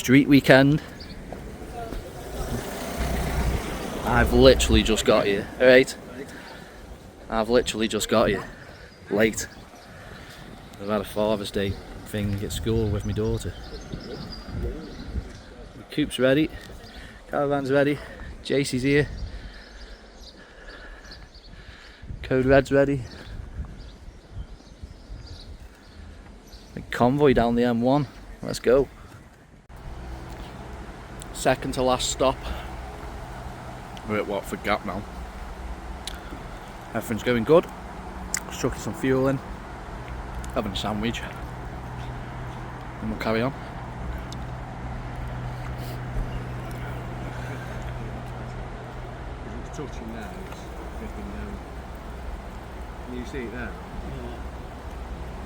street weekend. I've literally just got here, alright? I've literally just got here, late. I've had a Father's Day thing at school with my daughter. The coup's ready, caravan's ready, JC's here. Code Red's ready. Big convoy down the M1, let's go. Second to last stop. We're at Watford Gap now. Everything's going good. Just chucking some fuel in, having a sandwich, and we'll carry on. It's touching now, it's dipping down. Can you see it there? Yeah.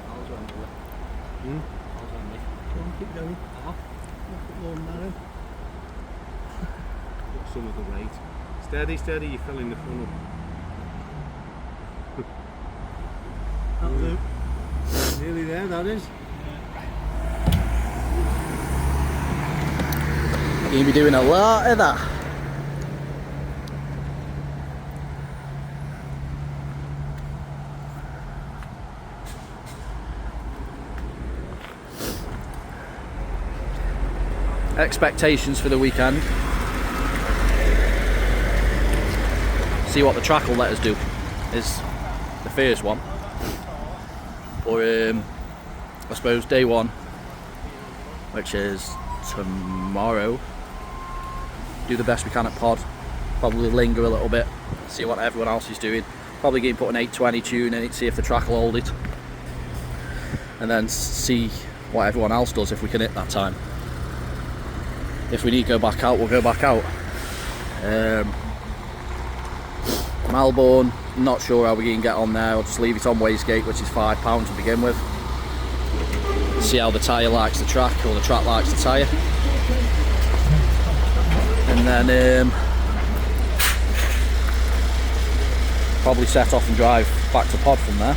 I was on it. I was on it. Go on, keep going. Look narrow. Got some of the weight. Steady, steady, you fell in the funnel. That'll do. Nearly there, that is. You're going to be doing a lot of that. Expectations for the weekend. See what the track will let us do is the first one. Or I suppose day one, which is tomorrow. Do the best we can at pod. Probably linger a little bit, see what everyone else is doing. Probably going to put an 820 tune in it, see if the track will hold it. And then see what everyone else does if we can hit that time. If we need to go back out, we'll go back out. Malbourne, not sure how we're going to get on there. I'll just leave it on Wastegate, which is £5 to begin with. See how the tyre likes the track, or the track likes the tyre. And then probably set off and drive back to pod from there.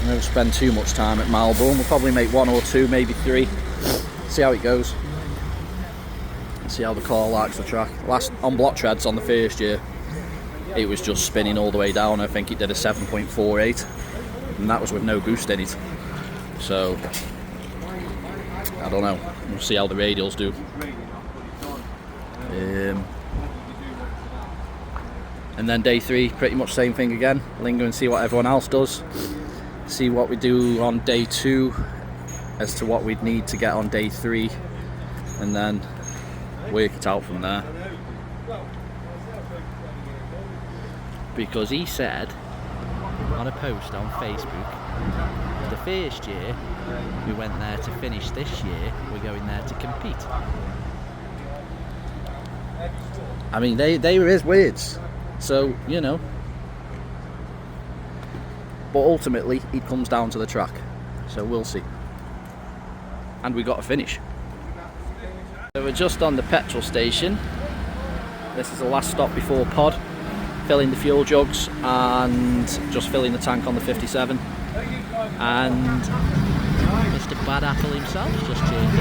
I don't spend too much time at Malbourne. We'll probably make 1 or 2, maybe 3. See how it goes. See how the car likes the track. Last on block treads on the first year, it was just spinning all the way down. I think it did a 7.48, and that was with no boost in it. So I don't know. We'll see how the radials do. And then day 3, pretty much same thing again. Linger and see what everyone else does. See what we do on day 2 as to what we'd need to get on day 3, and then work it out from there. Because he said on a post on Facebook, the first year we went there to finish, this year we're going there to compete. I mean, they were his words, so you know. But ultimately it comes down to the track, so we'll see. And we got to finish. So we're just on the petrol station. This is the last stop before pod. Filling the fuel jugs and just filling the tank on the 57. And Mr. Bad Apple himself just changed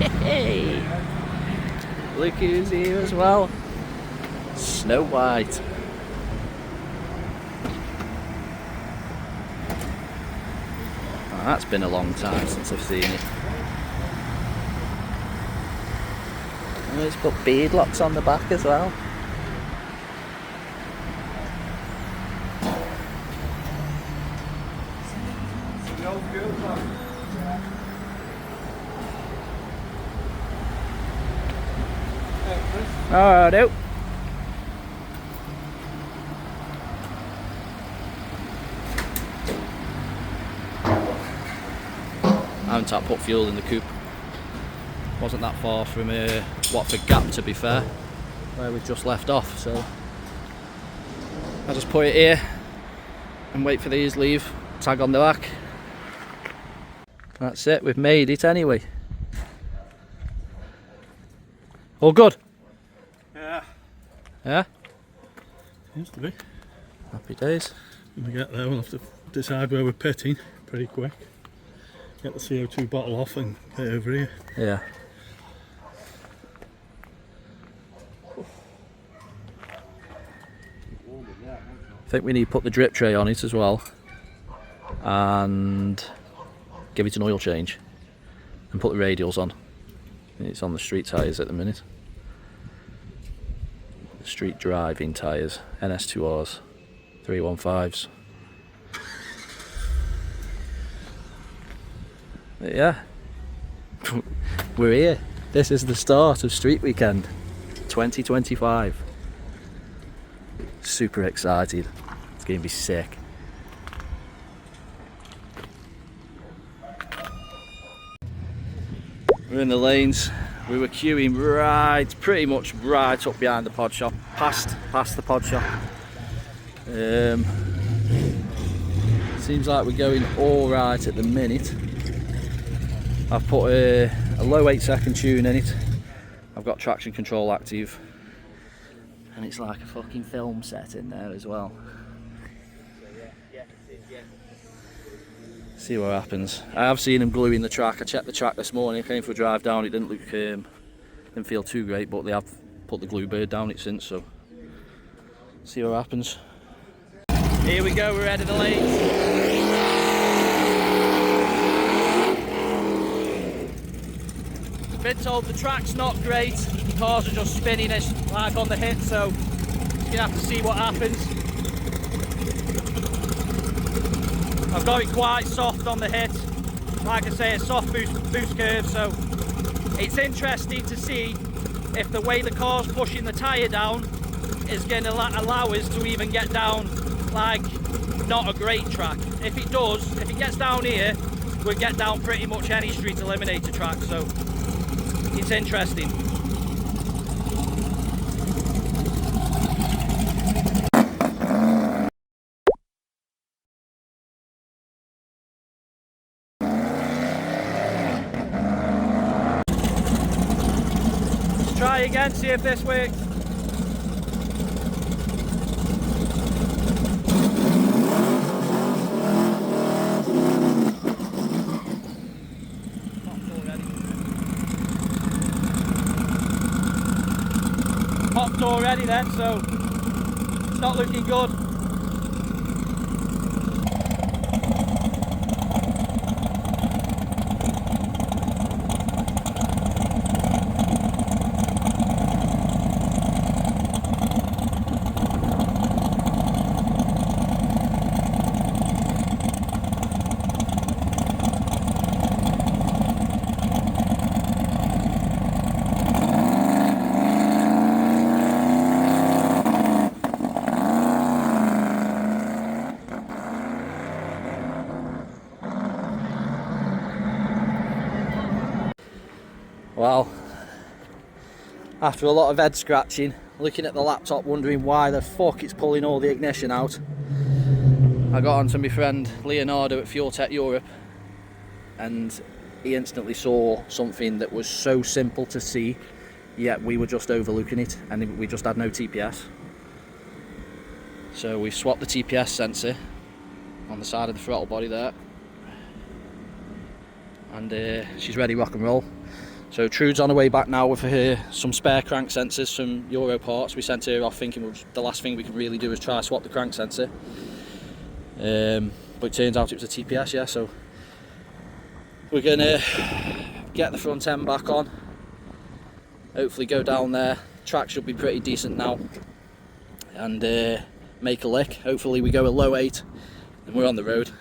it. Hey! Look who's here as well. Snow White. Oh, that's been a long time since I've seen it. Oh, it's got beard locks on the back as well. Alright, I haven't put fuel in the coupe. Wasn't that far from Watford Gap, to be fair, where we just left off, so I'll just put it here and wait for these leave, tag on the back. That's it, we've made it anyway. All good? Yeah. Yeah? Seems to be. Happy days. When we get there, we'll have to decide where we're pitting pretty quick. Get the CO2 bottle off and get over here. Yeah. I think we need to put the drip tray on it as well and give it an oil change and put the radials on. It's on the street tyres at the minute. The street driving tyres, NS2Rs, 315s. But yeah, we're here. This is the start of Street Weekend 2025. Super excited. It's going to be sick. We're in the lanes. We were queuing pretty much right up behind the pod shop, past the pod shop. Seems like we're going all right at the minute. I've put a low 8-second tune in it. I've got traction control active. And it's like a fucking film set in there as well. See what happens. I have seen them gluing the track. I checked the track this morning, came for a drive down, it didn't look, didn't feel too great, but they have put the glue bird down it since, so see what happens. Here we go, we're out of the lanes. Been told the track's not great, the cars are just spinning as like on the hit, so you're gonna have to see what happens. I've got it quite soft on the hit, like I say, a soft boost curve, so it's interesting to see if the way the car's pushing the tyre down is going to allow us to even get down like not a great track. If it does, if it gets down here, we'll get down pretty much any street eliminator track, so it's interesting. Let's try again, see if this works. Popped already then, so it's not looking good. Well, after a lot of head scratching, looking at the laptop wondering why the fuck it's pulling all the ignition out, I got on to my friend Leonardo at Fuel Tech Europe, and he instantly saw something that was so simple to see, yet we were just overlooking it, and we just had no TPS. So we swapped the TPS sensor on the side of the throttle body there, and she's ready rock and roll. So Trude's on her way back now with some spare crank sensors from Euro Parts. We sent her off thinking the last thing we could really do is try to swap the crank sensor. But it turns out it was a TPS, yeah, so we're gonna get the front end back on, hopefully go down there. Track should be pretty decent now, and make a lick. Hopefully we go a low 8 and we're on the road.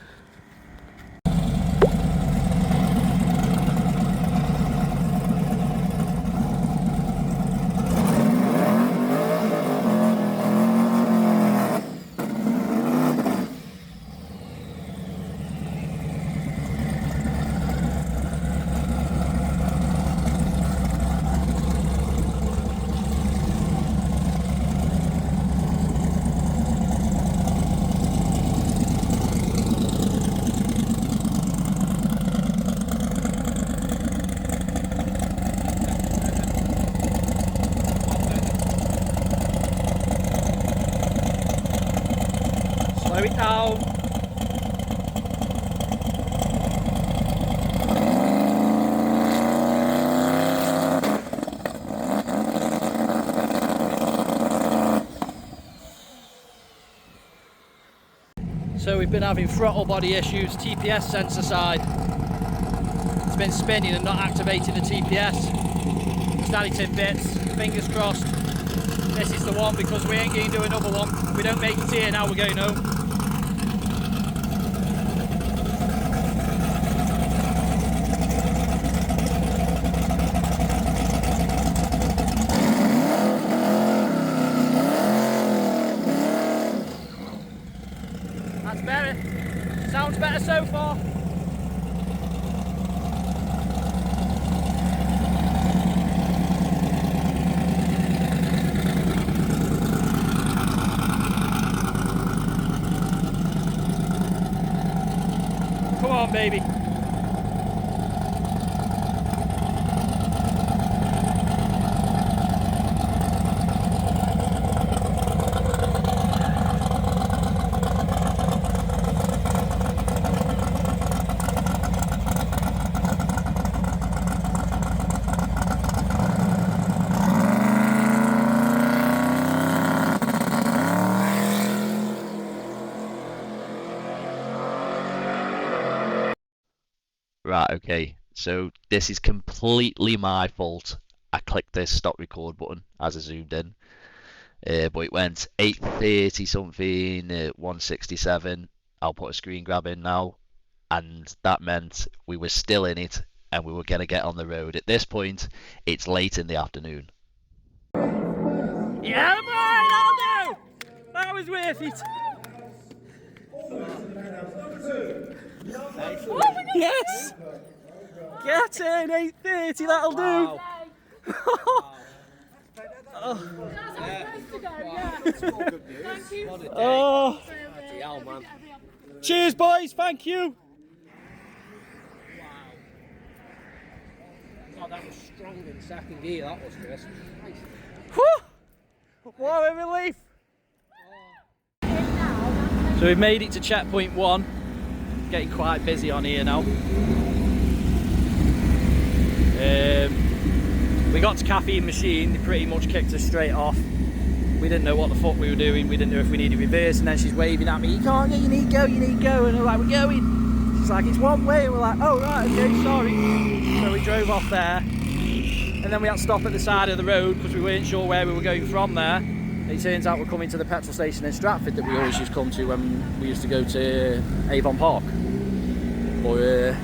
Slow it down. So we've been having throttle body issues, TPS sensor side. It's been spinning and not activating the TPS. Started in bits, fingers crossed. This is the one, because we ain't going to do another one. If we don't make it here now, we're going home. That's better. Sounds better so far. Come on, baby. Right, okay. So this is completely my fault. I clicked this stop record button as I zoomed in. But it went 8:30 something, 167. I'll put a screen grab in now. And that meant we were still in it and we were going to get on the road. At this point, it's late in the afternoon. Yeah, boy, that'll do! That was worth it. Yes! Get in, 8:30, that'll do! Oh. Cheers, boys, thank you! God, that was strong in second gear, that was, Chris. Whew! What a relief! So we've made it to checkpoint 1. Getting quite busy on here now. We got to Caffeine Machine, they pretty much kicked us straight off. We didn't know what the fuck we were doing, we didn't know if we needed reverse, and then she's waving at me, you can't go, you need to go, and we're like, we're going. She's like, it's one way, and we're like, oh right, okay, sorry. So we drove off there, and then we had to stop at the side of the road because we weren't sure where we were going from there. It turns out we're coming to the petrol station in Stratford that we always used to come to when we used to go to Avon Park. But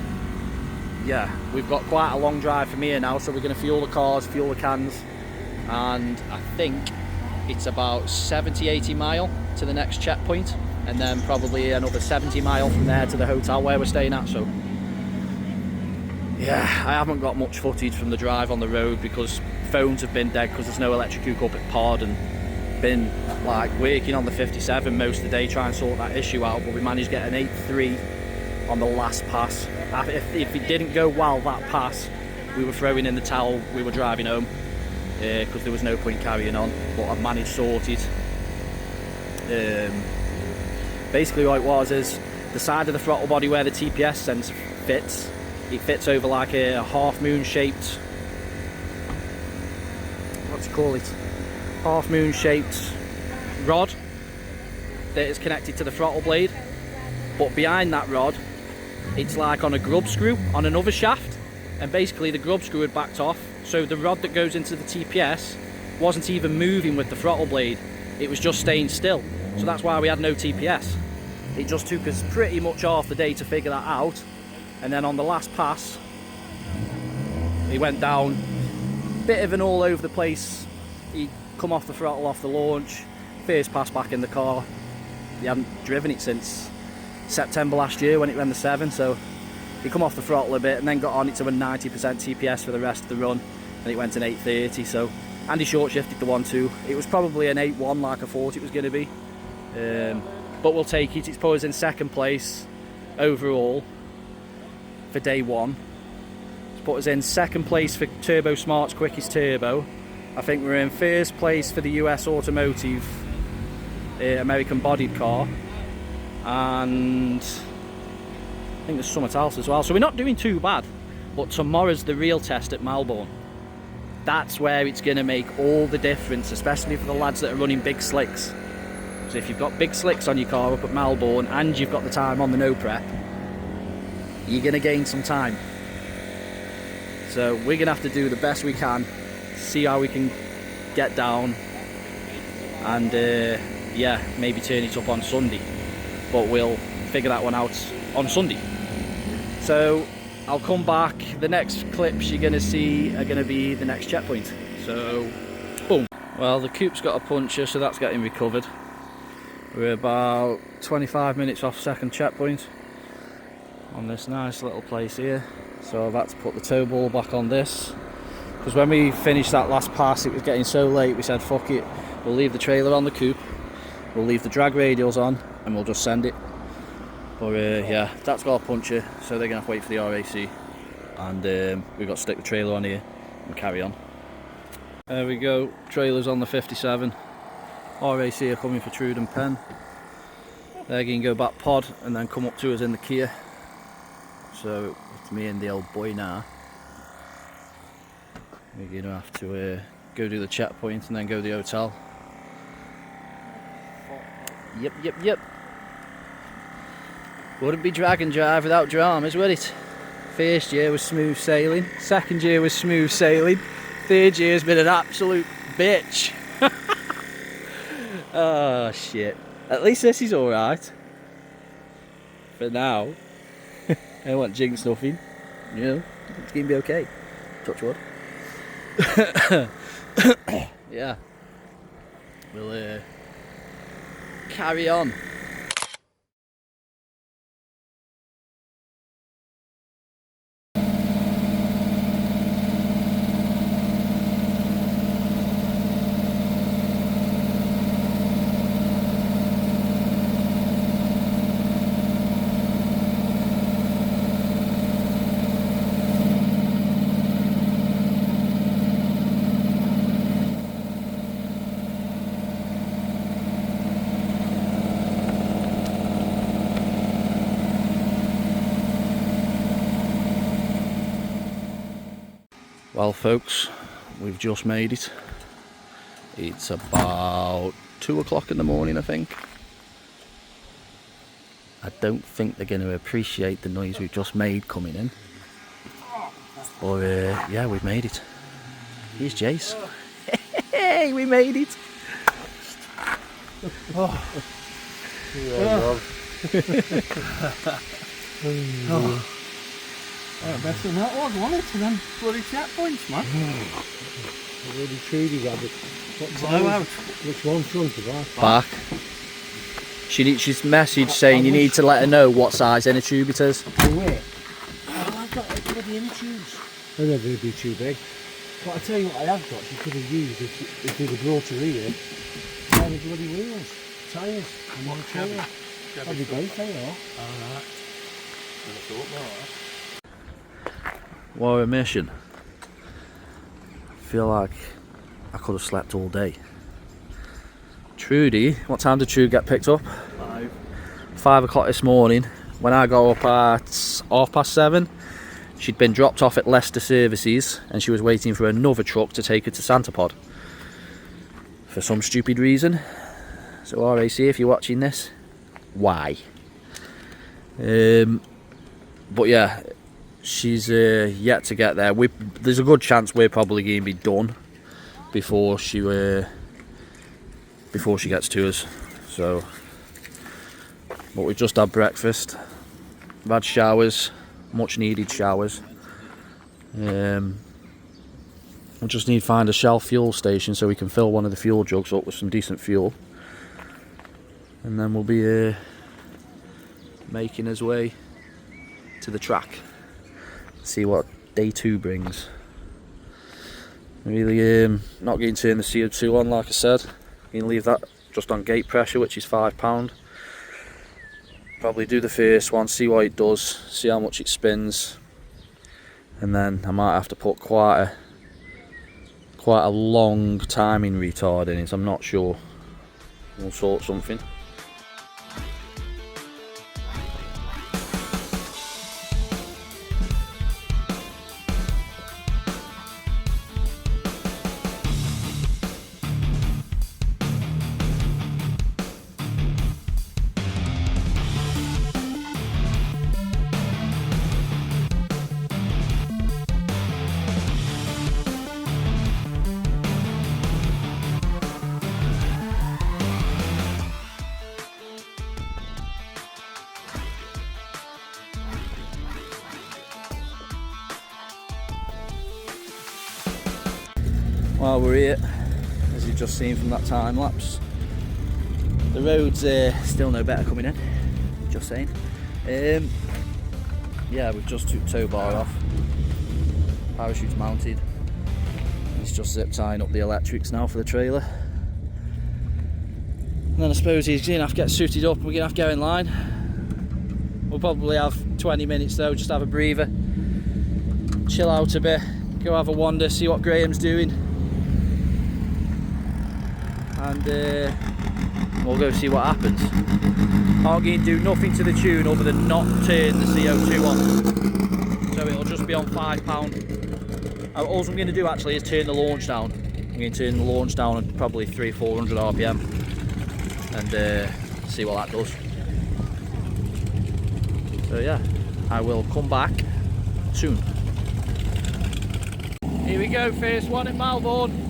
yeah, we've got quite a long drive from here now, so we're going to fuel the cars, fuel the cans, and I think it's about 70-80 mile to the next checkpoint, and then probably another 70 mile from there to the hotel where we're staying at. So yeah, I haven't got much footage from the drive on the road because phones have been dead because there's no electric hook up at Pod, and been like working on the 57 most of the day trying to sort that issue out, but we managed to get an 8.3 on the last pass. If it didn't go well that pass, we were throwing in the towel, we were driving home because there was no point carrying on, but I've managed sorted. Basically what it was is the side of the throttle body where the TPS sensor fits, it fits over like a half moon shaped, what do you call it, half moon shaped rod that is connected to the throttle blade, but behind that rod it's like on a grub screw on another shaft, and basically the grub screw had backed off, so the rod that goes into the TPS wasn't even moving with the throttle blade, it was just staying still. So that's why we had no TPS. It just took us pretty much half the day to figure that out, and then on the last pass he went down, bit of an all over the place. He come off the throttle off the launch, first pass back in the car. He hadn't driven it since September last year when it ran the 7, so he come off the throttle a bit and then got on it to a 90% TPS for the rest of the run, and it went an 8.30. So Andy short shifted the 1.2. It was probably an 8.1 like I thought it was going to be, but we'll take it. It's put us in second place overall for day 1. It's put us in second place for Turbo Smart's quickest turbo. I think we're in first place for the US Automotive American bodied car, and I think there's something else as well. So we're not doing too bad, but tomorrow's the real test at Melbourne. That's where it's going to make all the difference, especially for the lads that are running big slicks. So if you've got big slicks on your car up at Melbourne and you've got the time on the no prep, you're going to gain some time. So we're going to have to do the best we can, see how we can get down, and yeah, maybe turn it up on Sunday. But we'll figure that one out on Sunday. So I'll come back. The next clips you're going to see are going to be the next checkpoint. So, boom. Well, the coupe's got a puncture, so that's getting recovered. We're about 25 minutes off second checkpoint on this nice little place here. So I've had to put the tow ball back on this, because when we finished that last pass it was getting so late, we said fuck it, we'll leave the trailer on the coupe, we'll leave the drag radials on, and we'll just send it. But yeah, that's got a puncture, so they're going to have to wait for the RAC, and we've got to stick the trailer on here and carry on. There we go, trailer's on the 57. RAC are coming for Trude and Penn. They're going to go back pod and then come up to us in the Kia. So it's me and the old boy now. We're going to have to go do the checkpoint and then go to the hotel. Yep. Wouldn't be drag and drive without dramas, would it? First year was smooth sailing, second year was smooth sailing, third year's been an absolute bitch. Oh shit. At least this is alright. For now. I don't want jinx nothing. You know, it's gonna be okay. Touch wood. Yeah. We'll carry on. Well folks, we've just made it. It's about 2 o'clock in the morning, I think. I don't think they're going to appreciate the noise we've just made coming in. But yeah, we've made it. Here's Jace. Hey, we made it! Better than that was, wasn't it? And then bloody checkpoints, man. Bloody Trudy rabbit. Which one, front or back? Back. She's messaged saying you need to let her know what size inner tube it is. Oh wait. Oh, I've got bloody inner tubes. They're never going to be too big. But I tell you what I have got, she could have used if they'd have brought her here. The bloody wheels, tyres, and one trailer. That'd be both, Alright. What a mission. I feel like I could have slept all day. Trudy, what time did Trude get picked up? 5 o'clock this morning. When I got up at 7:30, she'd been dropped off at Leicester Services and she was waiting for another truck to take her to Santapod for some stupid reason. So RAC, if you're watching this, why? But yeah, she's yet to get there. There's a good chance we're probably going to be done before she gets to us. So, but we've just had breakfast. We've had showers, much needed showers. We just need to find a Shell fuel station so we can fill one of the fuel jugs up with some decent fuel, and then we'll be making his way to the track. See what day 2 brings. Really not going to turn the CO2 on, like I said. You can leave that just on gate pressure, which is £5. Probably do the first one, see what it does, see how much it spins, and then I might have to put quite a long timing retard in it. I'm not sure. We'll sort something. while we're here, as you've just seen from that time lapse. The road's still no better coming in, just saying. Yeah, we've just took tow bar off, parachute's mounted. He's just zip tying up the electrics now for the trailer. And then I suppose he's going to have to get suited up and we're going to have to go in line. We'll probably have 20 minutes though, just have a breather, chill out a bit, go have a wander, see what Graham's doing. And we'll go see what happens. I'm going to do nothing to the tune other than not turn the CO2 on. So it'll just be on £5. All I'm going to do actually is turn the launch down. I'm going to turn the launch down at probably 300-400 RPM and see what that does. So yeah, I will come back soon. Here we go, first one at Malvern.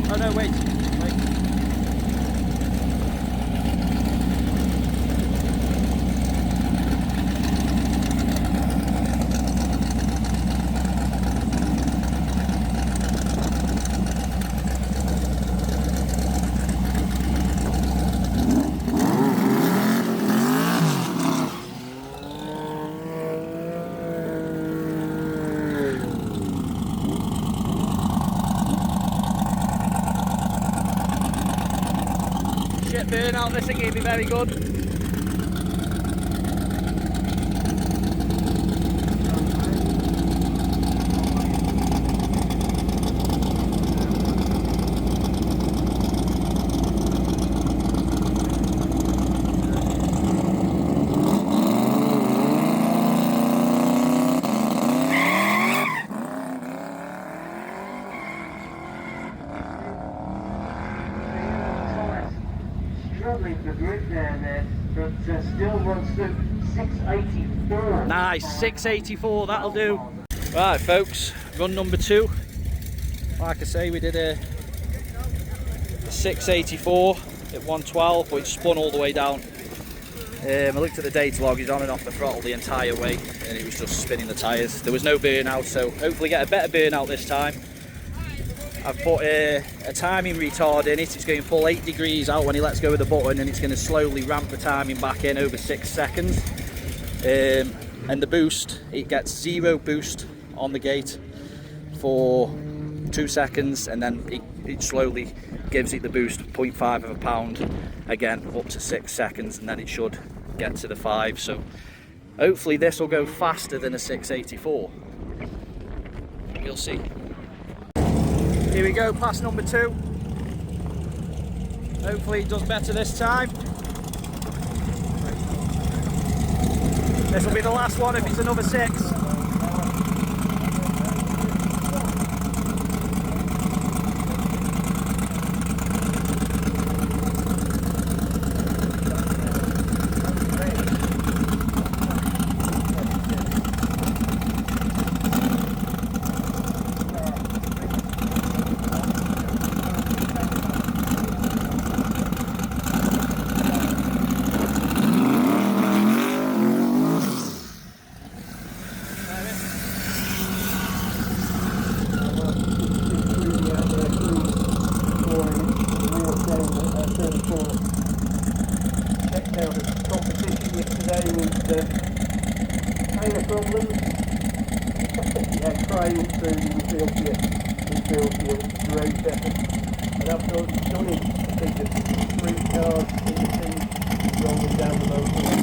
Oh no, wait. Shit burnout, this thing gonna be very good. Struggling for grip down there, but still runs through 684. Nice, 684, that'll do. Right folks, run number 2. Like I say, we did a 684 at 112, but it spun all the way down. I looked at the data log, he's on and off the throttle the entire way, and it was just spinning the tyres. There was no burnout, so hopefully get a better burnout this time. I've put a timing retard in it. It's going full 8 degrees out when he lets go of the button, and it's going to slowly ramp the timing back in over 6 seconds. And the boost, it gets 0 boost on the gate for 2 seconds, and then it slowly gives it the boost 0.5 of a pound again up to 6 seconds, and then it should get to the 5. So hopefully this will go faster than a 684. You'll see. Here we go, pass number 2. Hopefully it does better this time. This will be the last one if it's another 6. Checked out a competition yesterday with kind of problems. Yeah, crying through the infield race effort. And after I've done it, I think there's 3 cars in the team rolling down the motorway.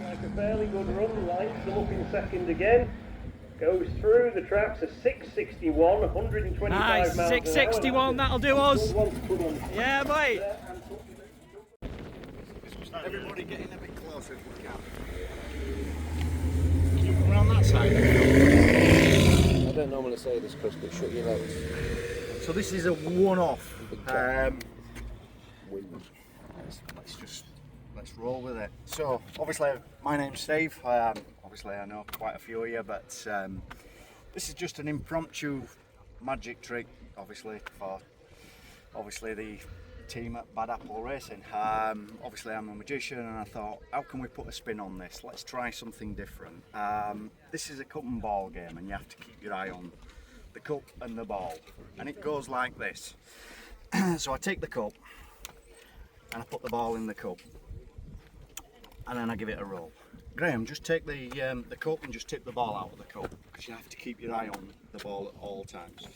Like a fairly good run, lines them up in second again. Goes through the traps at 661, 125 Nice, miles 661, that'll do us. Yeah, mate. Everybody getting a bit close. closer if we can. You come around that side. I don't normally say this, Chris, but shut your legs. So this is a one-off. Let's roll with it. So obviously my name's Steve. Obviously I know quite a few of you, but this is just an impromptu magic trick, obviously for the team at Bad Apple Racing. Obviously I'm a magician, and I thought, how can we put a spin on this? Let's try something different. This is a cup and ball game, and you have to keep your eye on the cup and the ball, and it goes like this. So I take the cup and I put the ball in the cup, and then I give it a roll. Graham, just take the cup and just tip the ball out of the cup, because you have to keep your eye on the ball at all times.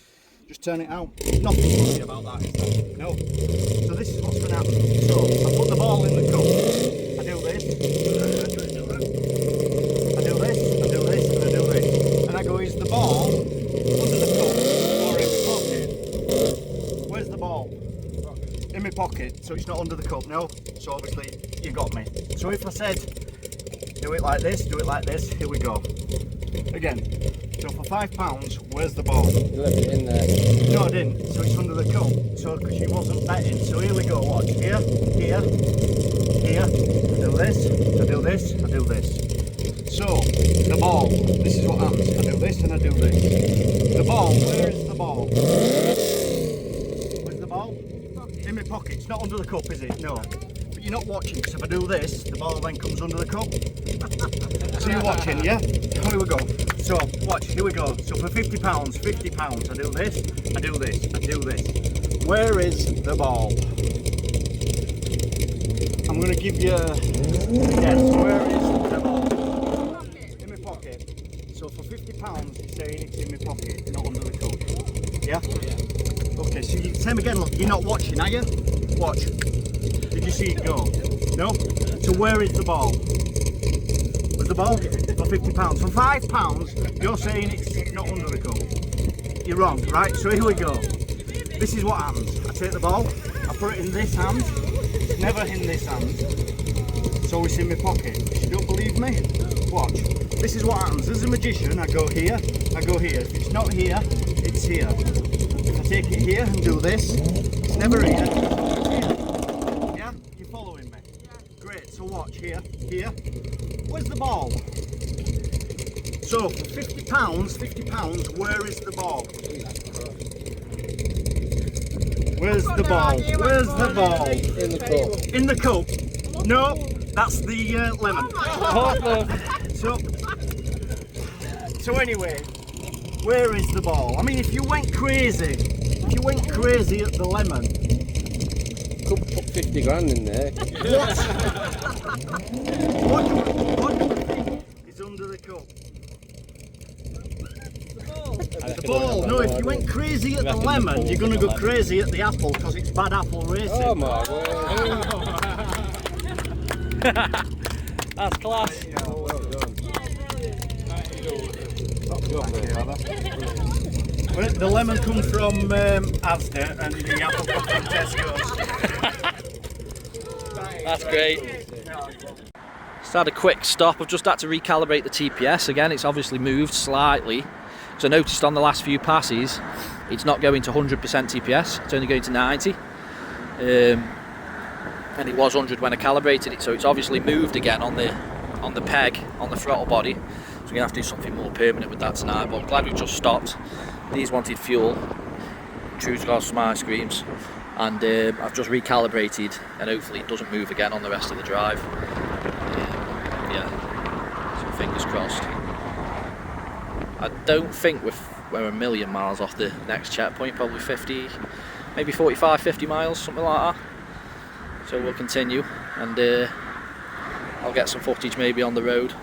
Just turn it out. Nothing funny about that, is there? No. So this is what's going to happen. So I put the ball in the cup. I do this. I do this. I do this. And I do this. And I go, is the ball under the cup or in my pocket? Where's the ball? In my pocket. So it's not under the cup. No. So obviously you got me. So if I said, do it like this, do it like this. Here we go. Again. So for £5, where's the ball? You left it in there. No, I didn't. So it's under the cup. So because she wasn't betting. So here we go. Watch. Here, here, here. I do this. I do this. I do this. So the ball. This is what happens. I do this and I do this. The ball. Where is the ball? Where's the ball? In my pocket. It's not under the cup, is it? No. But you're not watching, because if I do this, the ball then comes under the cup. So you're watching, yeah? Here we go. So watch, here we go. So for £50, I do this, I do this, I do this. Where is the ball? I'm going to give you a guess. Where is the ball? In my pocket. So for £50, it's saying it's in my pocket, not under the cup. Yeah? Okay, so you, same again, look, you're not watching, are you? Watch. Did you see it go? No? So where is the ball? The ball for £50. For £5, you're saying it's not under the cup. You're wrong, right? So here we go. This is what happens. I take the ball, I put it in this hand. It's never in this hand. So it's in my pocket. You don't believe me? Watch. This is what happens. As a magician, I go here, I go here. If it's not here, it's here. If I take it here and do this, it's never here. It's here. Yeah? You're following me? Great. So watch here, here. Where's the ball? So for £50, where is the ball? Where's the ball? Where's the ball? In the cup. In the cup? No, that's the lemon. So anyway, where is the ball? I mean, if you went crazy at the lemon, Could put 50 grand in there. what do you think is under the cup? The ball. No, if you went crazy at the lemon, you're going to go crazy at the apple, because it's Bad Apple Racing. Oh my word. That's class. Well done. Well, the lemon comes from Asda and the apple comes from Tesco's. That's great. Just had a quick stop. I've just had to recalibrate the TPS again. It's obviously moved slightly. So I noticed on the last few passes, it's not going to 100% TPS. It's only going to 90. And it was 100 when I calibrated it. So it's obviously moved again on the peg, on the throttle body. So we're going to have to do something more permanent with that tonight. But I'm glad we just stopped. These wanted fuel. True's got some ice creams. And I've just recalibrated, and hopefully it doesn't move again on the rest of the drive. Yeah, so fingers crossed. I don't think we're a million miles off the next checkpoint, probably 50, maybe 45, 50 miles, something like that. So we'll continue, and I'll get some footage maybe on the road.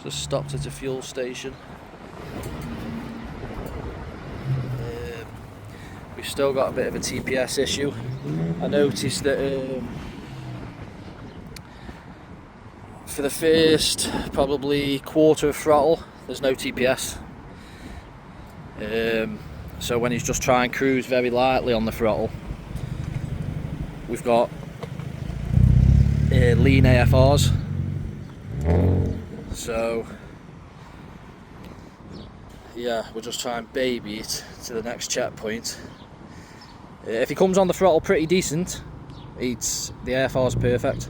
Just stopped at a fuel station. We've still got a bit of a TPS issue. I noticed that for the first probably quarter of throttle there's no TPS. So when he's just trying to cruise very lightly on the throttle, we've got lean AFRs. So yeah, we'll just try and baby it to the next checkpoint. If he comes on the throttle pretty decent, the AFR's perfect.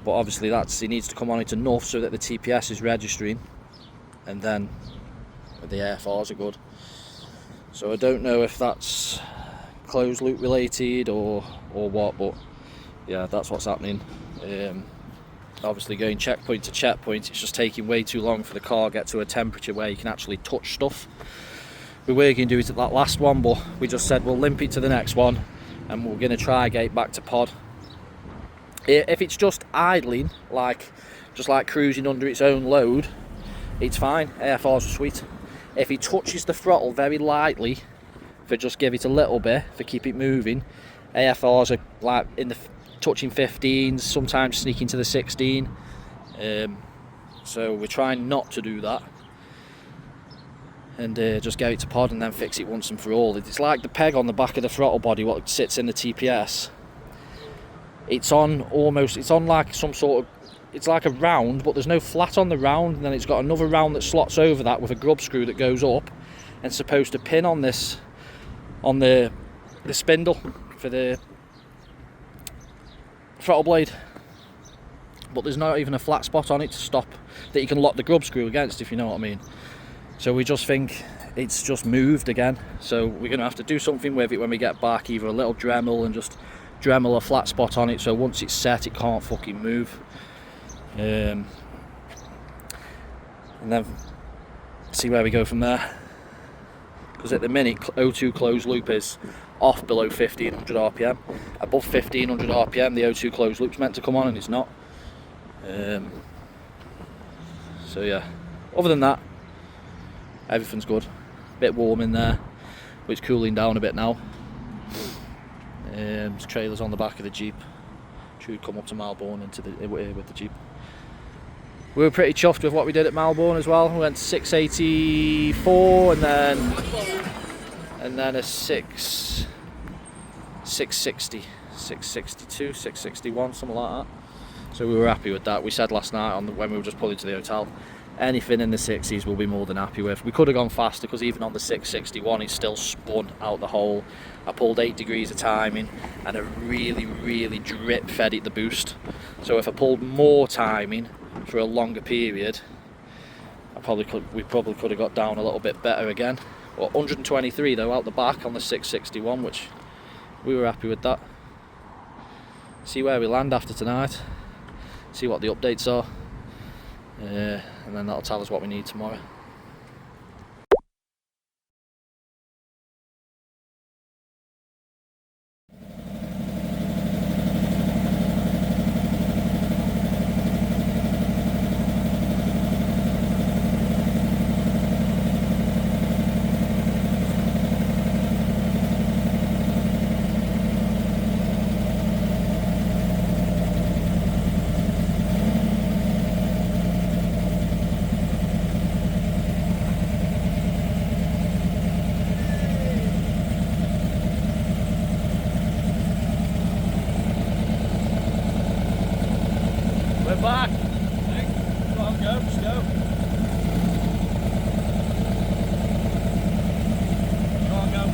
But obviously he needs to come on it enough so that the TPS is registering, and then the AFRs are good. So I don't know if that's closed loop related or what, but yeah, that's what's happening. Obviously going checkpoint to checkpoint, it's just taking way too long for the car to get to a temperature where you can actually touch stuff. We were going to do it at that last one, but we just said we'll limp it to the next one, and we're going to try get back to pod. If it's just idling, just like cruising under its own load, it's fine. AFRs are sweet. If he touches the throttle very lightly, for just give it a little bit, for keep it moving, AFRs are like in the touching 15s, sometimes sneaking to the 16. So we're trying not to do that, and just get it to pod and then fix it once and for all. It's like the peg on the back of the throttle body, what sits in the TPS. It's on like some sort of, it's like a round, but there's no flat on the round, and then it's got another round that slots over that with a grub screw that goes up and it's supposed to pin on this, on the spindle for the throttle blade, but there's not even a flat spot on it to stop that you can lock the grub screw against, if you know what I mean. So we just think it's just moved again, so we're going to have to do something with it when we get back, either a little Dremel and just Dremel a flat spot on it, so once it's set it can't fucking move. And then see where we go from there, because at the minute O2 closed loop is off below 1500 RPM. Above 1500 RPM the O2 closed loop's meant to come on, and it's not. So yeah, other than that everything's good. A bit warm in there, but it's cooling down a bit now. There's trailers on the back of the Jeep. Should come up to Malborn with the Jeep. We were pretty chuffed with what we did at Malborn as well. We went to 684 and then a 660, 662, 661, something like that. So we were happy with that. We said last night when we were just pulling to the hotel, anything in the 60s we'll be more than happy with. We could have gone faster, because even on the 661 it still spun out the hole. I pulled 8 degrees of timing and I really drip fed it the boost. So if I pulled more timing for a longer period, we probably could have got down a little bit better again. Well, 123 though out the back on the 661, which we were happy with that. See where we land after tonight, see what the updates are, and then that'll tell us what we need tomorrow. We're back. Come on, go, just go. Come on, go.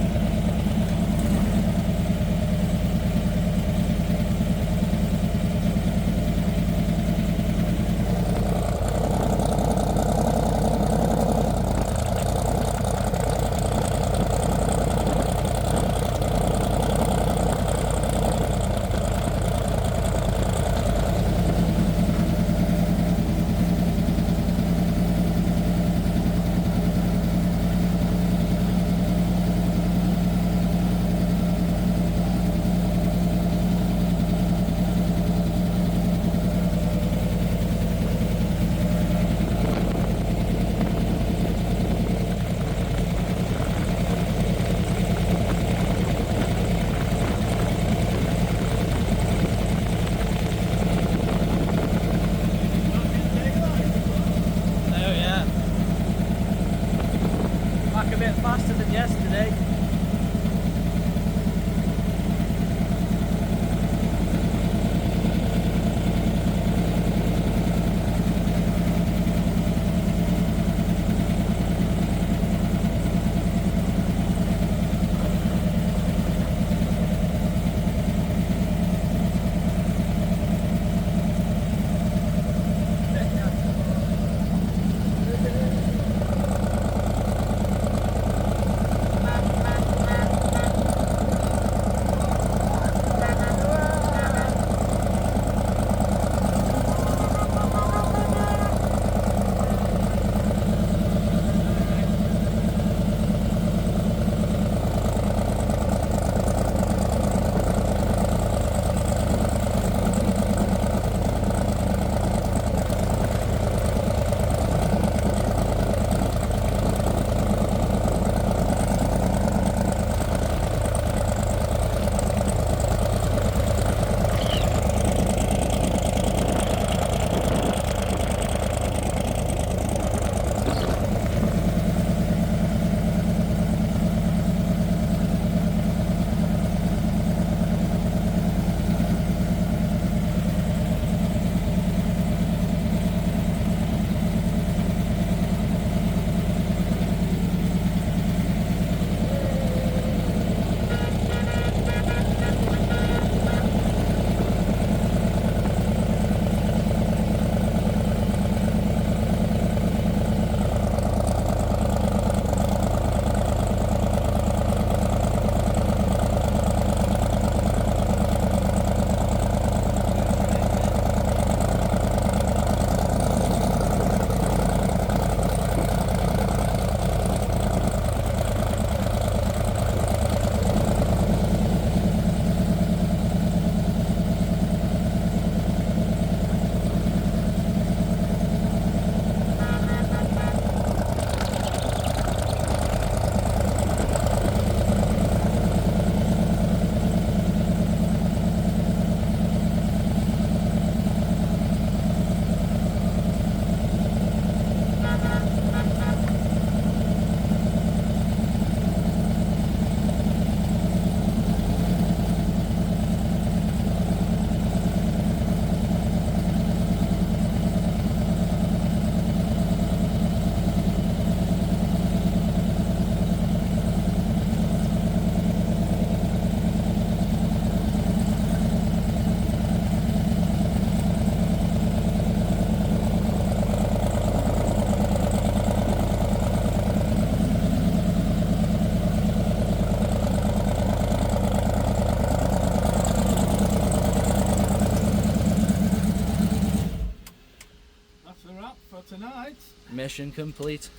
Not tonight. Mission complete.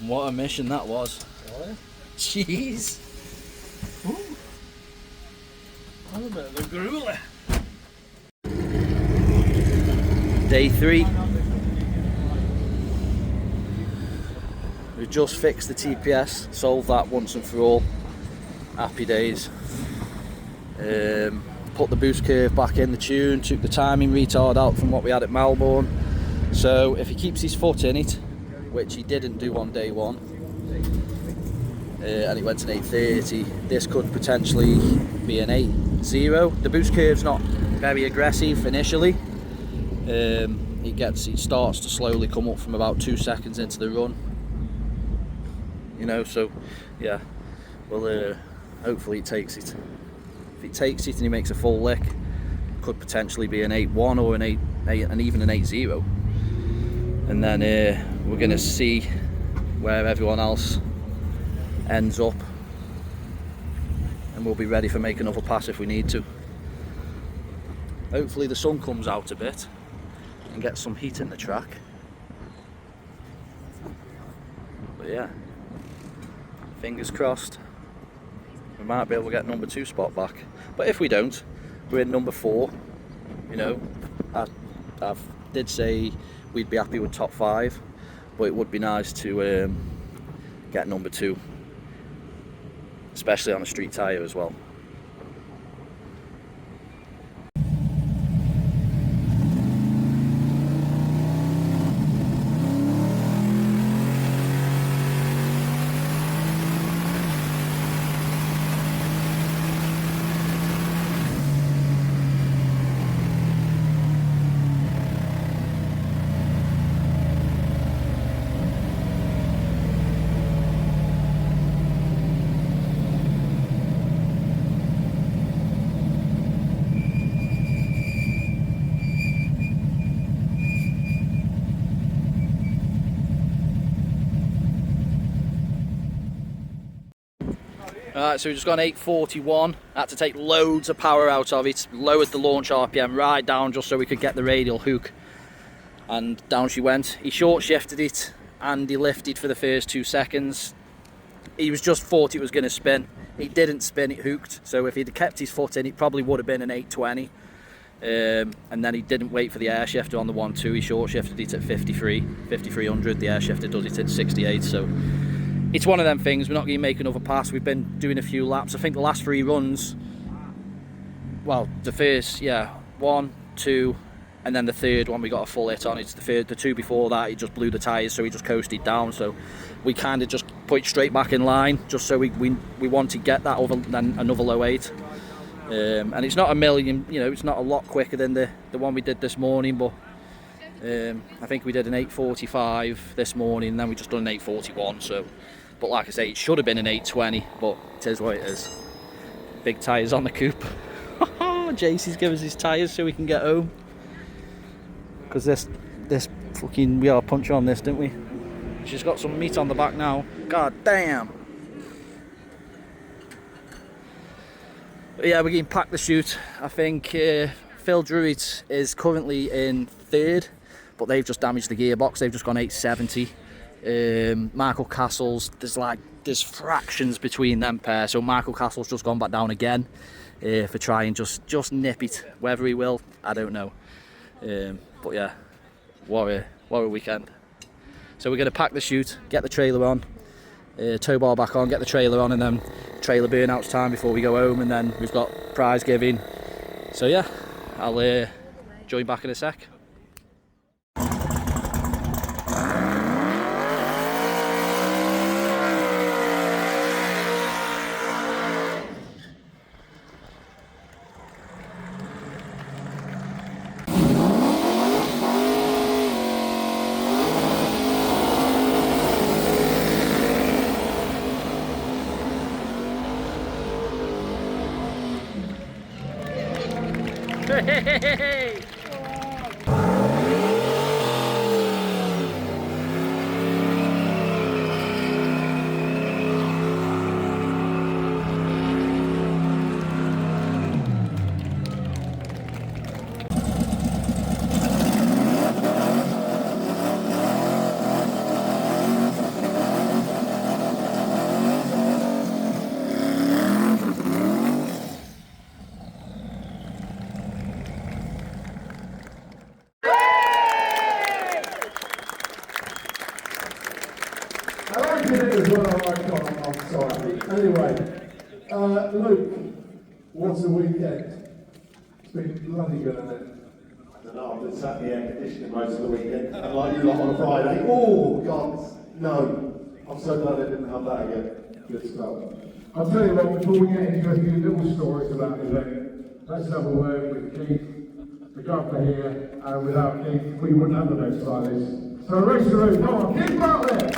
What a mission that was. Oh, Jeez. I'm a bit of a grueler. Day 3. We've just fixed the TPS, solved that once and for all. Happy days. Put the boost curve back in the tune, took the timing retard out from what we had at Melbourne. So if he keeps his foot in it, which he didn't do on day 1, and it went to an 830, this could potentially be an 8.0. The boost curve's not very aggressive initially. It starts to slowly come up from about 2 seconds into the run. You know, so yeah, well, hopefully he takes it. If he takes it and he makes a full lick, could potentially be an 8.1 or an 8 and even an 8.0. And then we're going to see where everyone else ends up, and we'll be ready for make another pass if we need to. Hopefully the sun comes out a bit and gets some heat in the track. But yeah, fingers crossed. We might be able to get number 2 spot back, but if we don't, we're in number 4. You know, I did say we'd be happy with top 5, but it would be nice to get number 2, especially on a street tyre as well. Alright, so we just got an 841, had to take loads of power out of it, lowered the launch RPM right down just so we could get the radial hook, and down she went. He short shifted it and he lifted for the first 2 seconds. He was just thought it was going to spin. It didn't spin, it hooked, so if he'd kept his foot in it probably would have been an 820. And then he didn't wait for the air shifter on the 1.2, he short shifted it at 5300, the air shifter does it at 68, so it's one of them things. We're not going to make another pass. We've been doing a few laps. I think the last 3 runs, well, the first, 1, 2, and then the third one we got a full hit on. It's the 2 before that, he just blew the tyres, so he just coasted down. So we kind of just put it straight back in line, just so we want to get that over then another low 8. And it's not a million, you know, it's not a lot quicker than the one we did this morning, but I think we did an 8.45 this morning, and then we just done an 8.41. So, but like I say, it should have been an 8.20, but it is what it is. Big tyres on the coupe. JC's given us his tyres so we can get home. Because this fucking, we are puncher on this, didn't we? She's got some meat on the back now. God damn. But yeah, we're getting packed the chute. I think Phil Druitt is currently in 3rd, but they've just damaged the gearbox. They've just gone 870. Michael Castle's, there's fractions between them pair, so Michael Castle's just gone back down again for trying just nip it. Whether he will, I don't know. But yeah, what a weekend. So we're going to pack the chute, get the trailer on, tow bar back on, get the trailer on, and then trailer burnouts time before we go home, and then we've got prize giving. So yeah, I'll join back in a sec. Hey! did it as well. I can't. I'm sorry. Anyway, Luke, what's the weekend? It's been bloody good, hasn't it? I don't know, I've been sat in the air conditioning most of the weekend, and like you lot on a Friday. Oh, God, no. I'm so glad I didn't have that again. Good stuff. I'll tell you what, before we get into a few little stories about the event, let's have a word with Keith, the governor here, and without Keith, we wouldn't have the events like this. So race the room, come on, Keith Bartlett!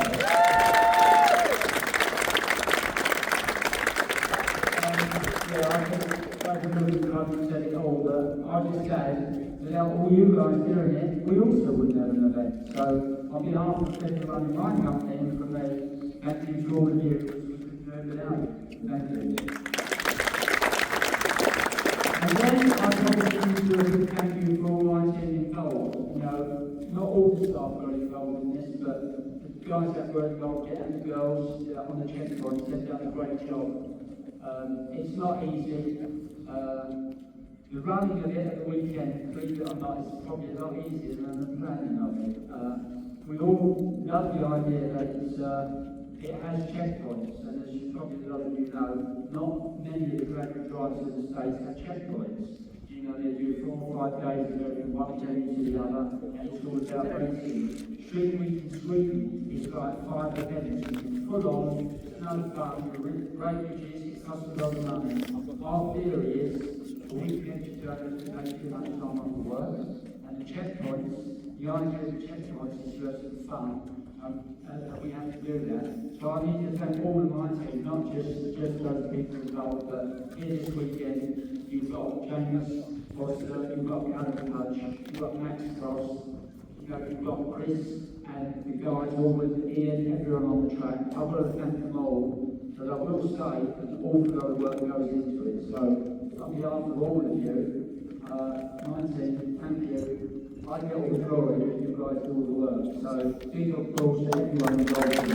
I think I've said it all, but I just said, without all you guys doing it, we also wouldn't have an event. So, on behalf of everyone in my company and from me, thank you to all of you, because we couldn't do it without you. Thank you. And then I probably do a big thank you for all my team involved. You know, not all the staff were involved in this, but the guys that were involved, and the girls on the checkpoints, they've done a great job. It's not easy. The running of it at the weekend, believe it or not, is probably a lot easier than the planning of it. We all love the idea that it has checkpoints, and as probably a lot of you know, not many of the graduate drivers in the States have checkpoints. You know, they do 4 or 5 days of going from one venue to the other, and it's all about racing. Street Week in Sweden is like 5 events, full on, no fun, great riches, it costs a lot of money. Our theory is, a weekend you don't have to take too much time off of work, and the checkpoints, the idea of the checkpoints is to have some fun, and we have to do that. So I need to thank all of my team, not just those people involved, but here this weekend, you've got James Foster, you've got Callum Hutch, you've got Max Cross, you've got Chris, and the guys all with Ian, everyone on the track. I've got to thank them all, but I will say that an awful lot of work goes into it. So, on behalf of all of you, my team, thank you. I get all the glory, but you guys do all the work. So, big applause to everyone involved in it.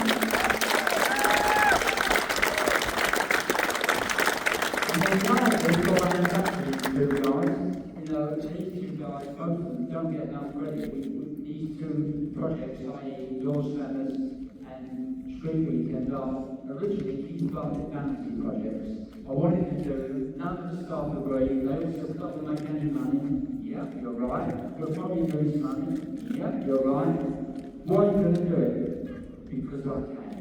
And then lastly, we've got our manufacturers to do, guys. You know, these two guys, both of them, don't get enough credit. These two projects, i.e. Your Slammers and Street Weekend, are originally Keith Bartlett vanity projects. I wanted to do, none of the staff agreed, they all said, not to make any money. Yeah, you're right. You'll probably lose money. Yeah, you're right. Why are you going to do it? Because I can.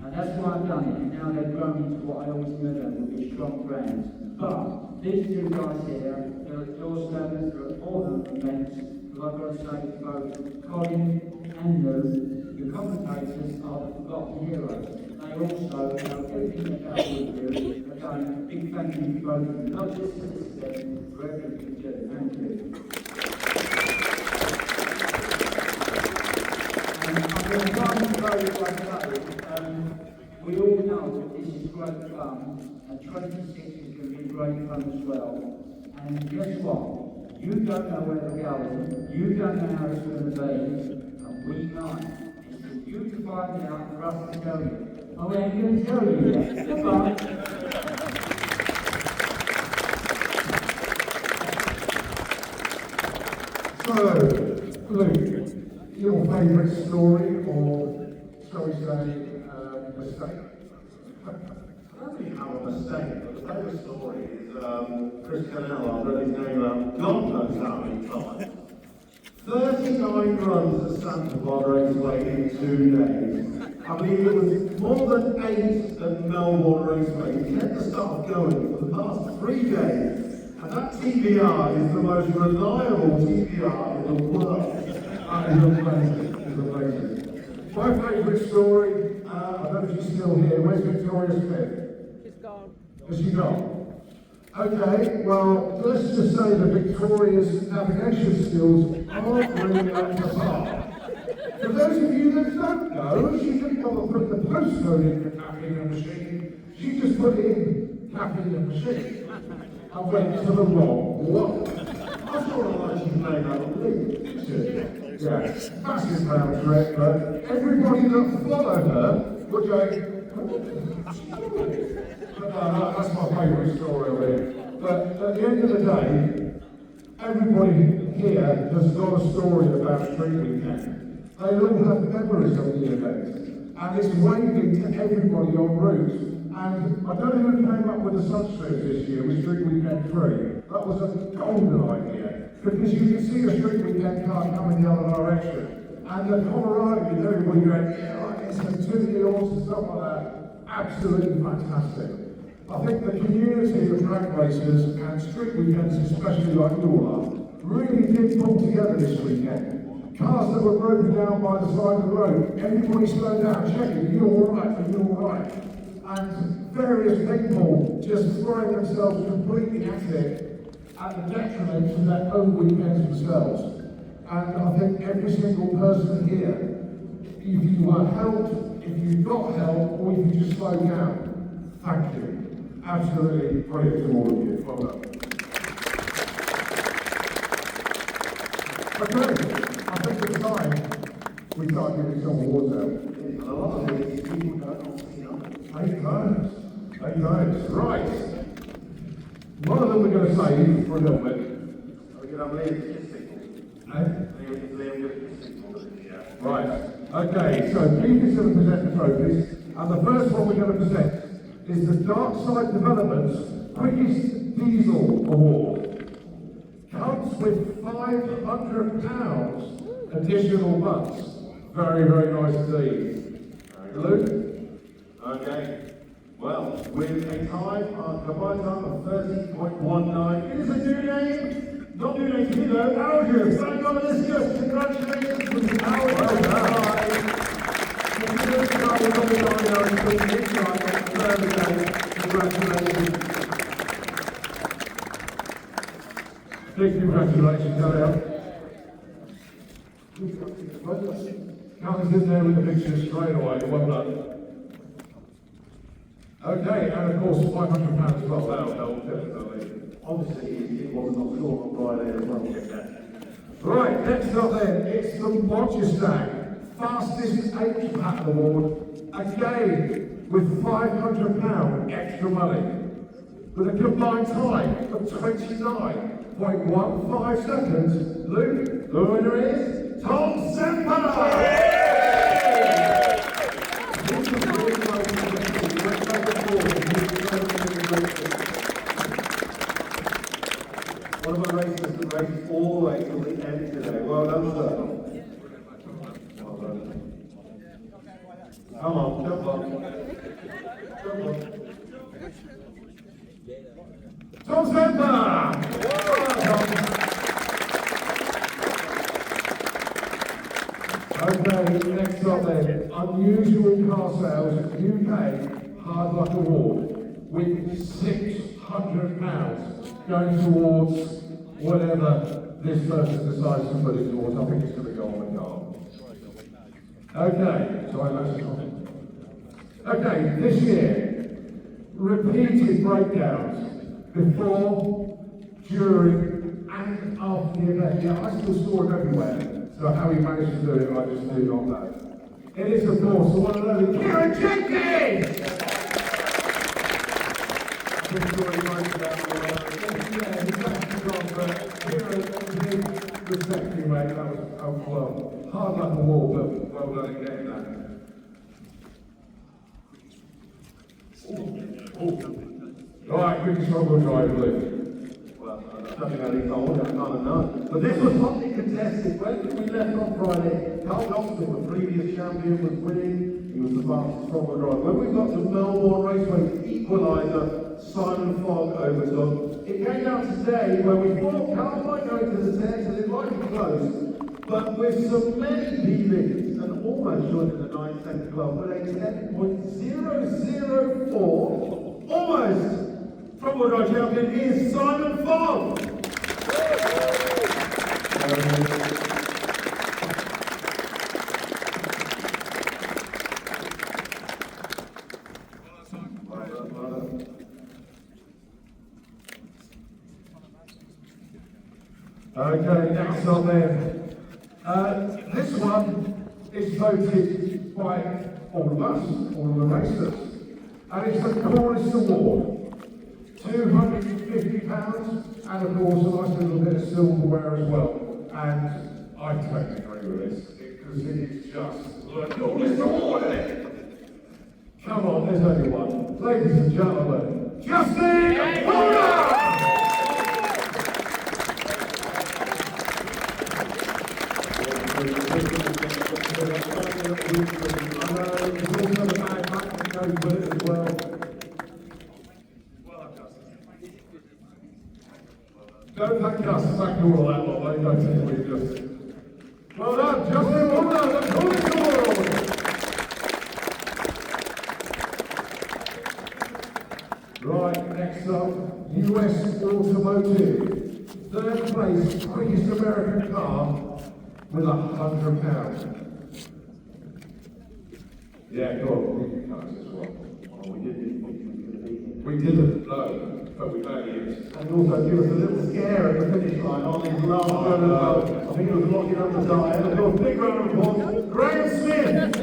And that's why I've done it. And now they've grown into what I always knew them would be strong brands. But these two guys here, they're at Your Slammers, they're at all the events. I've got to say to both Colin and Lou, the commentators are the forgotten heroes. They also know everything about what we do. Again, a big thank you to both of them, not just for this event, for everything you do. Thank you. And I'm going to try and close like that. We all know that this is great fun, and 26 is going to be great fun as well. And guess what? You don't know where they're going, you don't know how it's going to be, and we know. It's for you to find out and for us to tell you. Oh, we ain't going to tell you yet. Goodbye. So, Luke, your favourite story, or shall we say, mistake? I don't think have a mistake, but the favourite story is Chris Cannell. I've read his name out God knows how many times. 39 runs at Santa Barbara Raceway in 2 days. I mean, it was more than 8 at Melbourne Raceway. He kept the staff going for the past 3 days. And that TBR is the most reliable TBR in the world. That is amazing. It's amazing. My favourite story, I don't know if she's still here. Where's Victoria Smith? She's gone. Is she gone? Okay, well, let's just say that Victoria's navigation skills aren't really up to par. For those of you that don't know, she didn't bother putting the postcode in for caffeine in the machine. She just put in caffeine in the machine and went to the wrong one. I sort of like she's made out of believe. Yeah, massive round trip, but everybody that followed her were going, but no, that's my favourite story of it. But at the end of the day, everybody here has got a story about Street Weekend. They all have memories of the event. and it's waving to everybody en route. And I don't know who came up with the substrip this year with Street Weekend 3. That was a golden idea, because you can see a Street Weekend car coming the other direction. And the camaraderie with everybody going, yeah, like it's a 2-year-olds and stuff like that. Absolutely fantastic. I think the community of drag racers and street weekends, especially like yours, really did pull together this weekend. Cars that were broken down by the side of the road, everybody slowed down, checking, are you alright, are you alright? And various people just throwing themselves completely at it at the detriment to their own weekends themselves. And I think every single person here, if you were helped, if you got help, or if you just slowed down, thank you. Absolutely brilliant to all of you. Well done. Okay, I think it's time we start giving some awards out. A lot of these people don't know. 8 times. 8 times. Right. One of them we're going to save for a little bit. We're going to have Right. Okay, so Keith is going to present the trophies, and the first one we're going to present is the Dark Side Developments Quickest Diesel Award. Comes with £500 additional bucks. Very, very nice indeed. Luke? Okay. Well, with a combined time of 30.19. It is a new name. Not new name to you though. Algiers. Thank God this year. Congratulations to the Algiers. Big congratulations, Elliot. Comes in there with the picture straight away, well done. Okay, and of course £500 as well, that'll help, definitely. Obviously, it was not short on Friday as well. Right, next up then, it's the Modgestag Fastest H-Pattern Award, again with £500 extra money, with a combined time of 29.15 seconds. Luke, the winner is Tom Semper! One of my racers that raced all the way till the end today. Well done, sir. Well done. Come on, jump on. Jump on. Tom Semper! Okay, next up then, Unusual Car Sales UK Hard Luck Award with £600 going towards whatever this person decides to put it towards. I think it's going to go on the car. Okay, sorry, that's comment. Okay, this year, repeated breakdowns before, during, and after the event. Yeah, I still saw him everywhere. So how he managed to do it, I just do not know. It is, of course, the one and only Kieran Jenkins! Mate, that was well, hard luck award, but well done in getting that. Right, quickest front-wheel drive, Luke. Well, nothing I need told, I kind of know. But this was hotly contested. When we left on Friday, Carl Johnston, the previous champion, was winning. He was the fastest front-wheel drive. When we got to Melbourne Raceway, the equaliser, Simon Fogg overtook. It came down today when we thought Carl might go into the 10s and it might be close. But with so many PBs and almost joining the 9-second club with a 10.004, almost front-wheel drive champion is Simon Fogg. Okay, next up then. This one is voted by all of us, all of the racers, and it's the Chorus Award. £250, and of course a nice little bit of silverware as well. And I totally agree with this, because it is just the Chorus Award, isn't it? Come on, there's only one. Ladies and gentlemen, Justin Horner! Don't thank us, thank you all that lot, they don't think we just... Well done, Justin Horner, the College Award! Right, next up, US Automotive. Third place, quickest American car with £100. Yeah, go on, we can cars as well. Oh, we didn't, no, but we barely used. And also give us a little scare at the finish line on his last run as well. I think it was locking up the tyre. And of course, big round of applause, Graham Smith!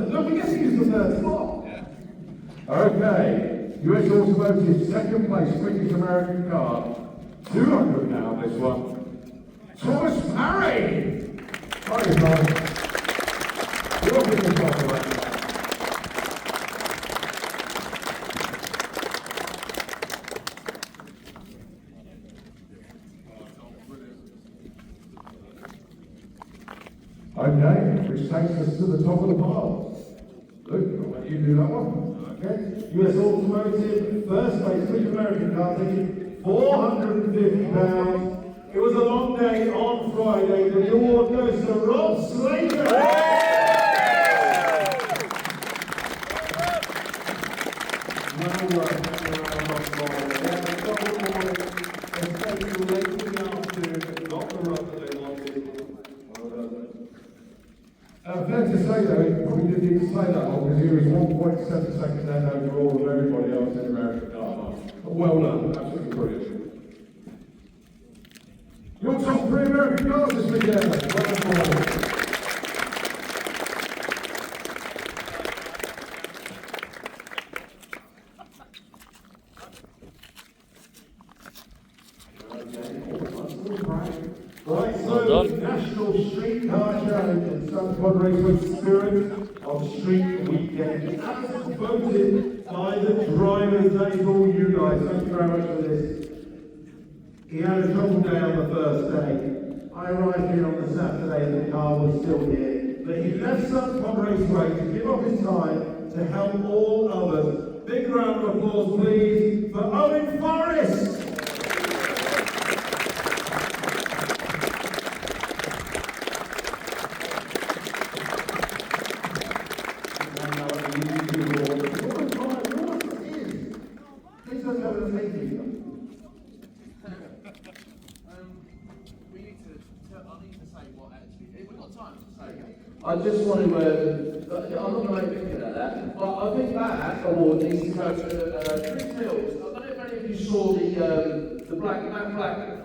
No, we're guessing it's the third slot. Yeah. Okay, US Automotive, second place, quickest American car. 200 now, this one. Thomas Parry! Sorry, Thomas. You're up in the top of that. Okay, which takes us to the top of the pile. Luke, I'll let you do that one. Okay. US Automotive, first place, quick American car ticket, £450. It was a long day on Friday. The award goes to Rob Slater. Well worked, Rob Slater. Fair to say though, he probably didn't need to say that long because he was 1.7 seconds ahead overall of everybody else in American car. But well done, absolutely brilliant. Your top 3 American cars this weekend. Well done. Right, so National Streetcar Challenge and Sons Pod Raceway Spirit of Street Weekend. As voted by the drivers, that is all you guys. Thank you very much for this. He had a trouble day on the first day. I arrived here on the Saturday and the car was still here. But he left Sons Pod Raceway to give up his time to help all others. Big round of applause, please, for Owen Forrest. I just want to, I'm not going to make a big deal of that, but I think that award needs to go to Chris Mills. I don't know if any of you saw the black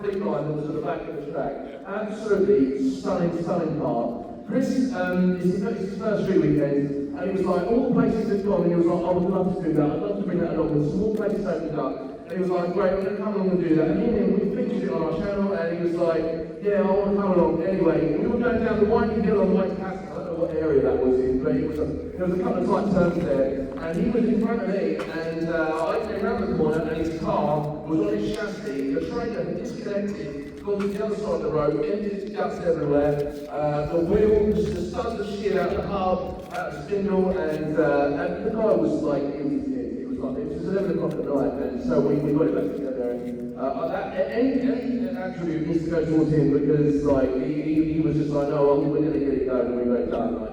fleet line that was at the back of the track. Absolutely stunning part. Chris, it's his first street weekend, and he was like, all the places have gone, and he was like, I would love to do that, I'd love to bring that along, there's some more places opened up. And he was like, great, I'm going to come along and do that. And me and him, we featured it on our channel, and he was like, yeah, I want to come along. Anyway, we were going down the winding hill on the way to Castle. I don't know what area that was in, but there was a couple of tight turns there. And he was in front of me, and I came around the corner, and his car was on his chassis. The trailer had disconnected, gone to the other side of the road, emptied its guts everywhere. The wheels just stunned the shit out of the hub, out of the spindle, and the guy was like, it was 11 o'clock at night, and so we got it back together. Any attribute needs to go towards him because like he was just like, no, we're going to get it done, and we got it done.